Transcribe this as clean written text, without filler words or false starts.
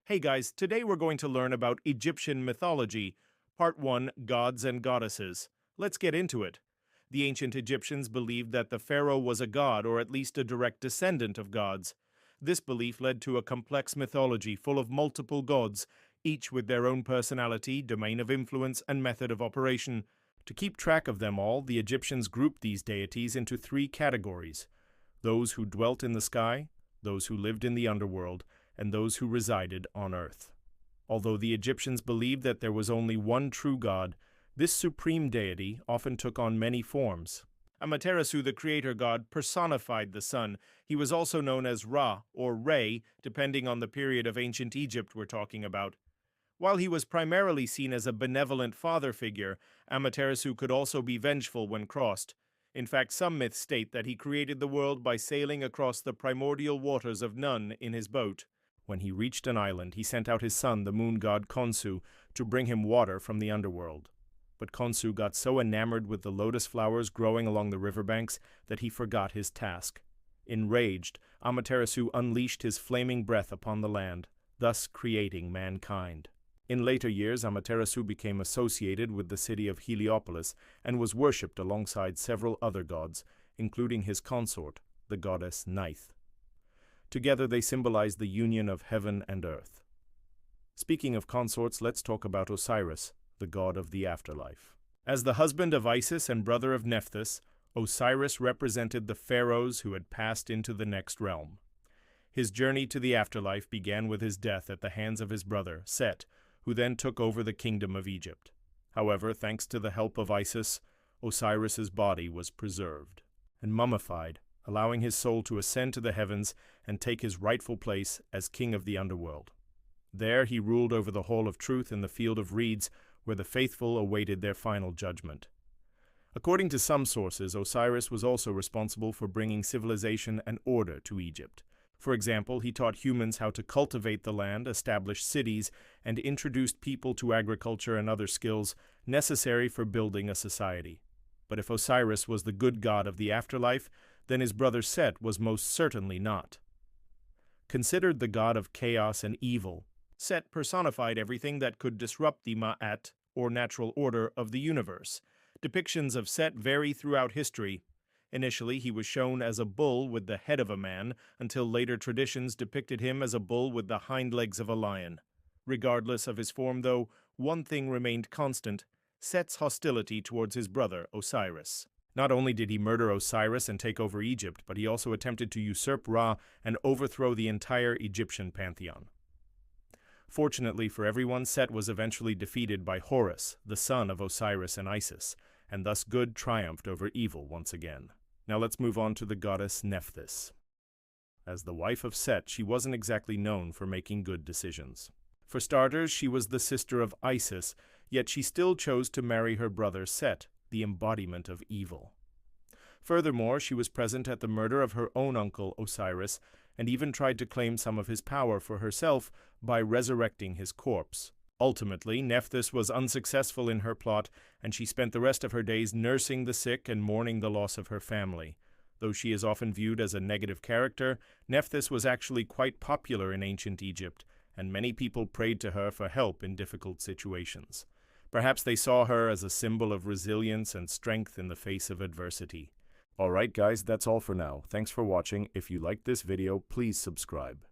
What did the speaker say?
Hey guys, today we're going to learn about Egyptian mythology, Part 1, Gods and Goddesses. Let's get into it. The ancient Egyptians believed that the pharaoh was a god or at least a direct descendant of gods. This belief led to a complex mythology full of multiple gods, each with their own personality, domain of influence, and method of operation. To keep track of them all, the Egyptians grouped these deities into three categories: those who dwelt in the sky, those who lived in the underworld, and those who resided on earth. Although the Egyptians believed that there was only one true god, this supreme deity often took on many forms. Amaterasu, the creator god, personified the sun. He was also known as Ra or Re, depending on the period of ancient Egypt we're talking about. While he was primarily seen as a benevolent father figure, Amaterasu could also be vengeful when crossed. In fact, some myths state that he created the world by sailing across the primordial waters of Nun in his boat. When he reached an island, he sent out his son, the moon god Khonsu, to bring him water from the underworld. But Khonsu got so enamored with the lotus flowers growing along the riverbanks that he forgot his task. Enraged, Amaterasu unleashed his flaming breath upon the land, thus creating mankind. In later years, Amaterasu became associated with the city of Heliopolis and was worshipped alongside several other gods, including his consort, the goddess Neith. Together they symbolize the union of heaven and earth. Speaking of consorts, let's talk about Osiris, the god of the afterlife. As the husband of Isis and brother of Nephthys, Osiris represented the pharaohs who had passed into the next realm. His journey to the afterlife began with his death at the hands of his brother, Set, who then took over the kingdom of Egypt. However, thanks to the help of Isis, Osiris's body was preserved and mummified, allowing his soul to ascend to the heavens and take his rightful place as king of the underworld. There he ruled over the Hall of Truth in the Field of Reeds, where the faithful awaited their final judgment. According to some sources, Osiris was also responsible for bringing civilization and order to Egypt. For example, he taught humans how to cultivate the land, establish cities, and introduced people to agriculture and other skills necessary for building a society. But if Osiris was the good god of the afterlife, then his brother Set was most certainly not. Considered the god of chaos and evil, Set personified everything that could disrupt the Ma'at, or natural order, of the universe. Depictions of Set vary throughout history. Initially, he was shown as a bull with the head of a man, until later traditions depicted him as a bull with the hind legs of a lion. Regardless of his form, though, one thing remained constant: Set's hostility towards his brother Osiris. Not only did he murder Osiris and take over Egypt, but he also attempted to usurp Ra and overthrow the entire Egyptian pantheon. Fortunately for everyone, Set was eventually defeated by Horus, the son of Osiris and Isis, and thus good triumphed over evil once again. Now let's move on to the goddess Nephthys. As the wife of Set, she wasn't exactly known for making good decisions. For starters, she was the sister of Isis, yet she still chose to marry her brother Set, the embodiment of evil. Furthermore, she was present at the murder of her own uncle Osiris, and even tried to claim some of his power for herself by resurrecting his corpse. Ultimately, Nephthys was unsuccessful in her plot, and she spent the rest of her days nursing the sick and mourning the loss of her family. Though she is often viewed as a negative character, Nephthys was actually quite popular in ancient Egypt, and many people prayed to her for help in difficult situations. Perhaps they saw her as a symbol of resilience and strength in the face of adversity. Alright guys, that's all for now. Thanks for watching. If you liked this video, please subscribe.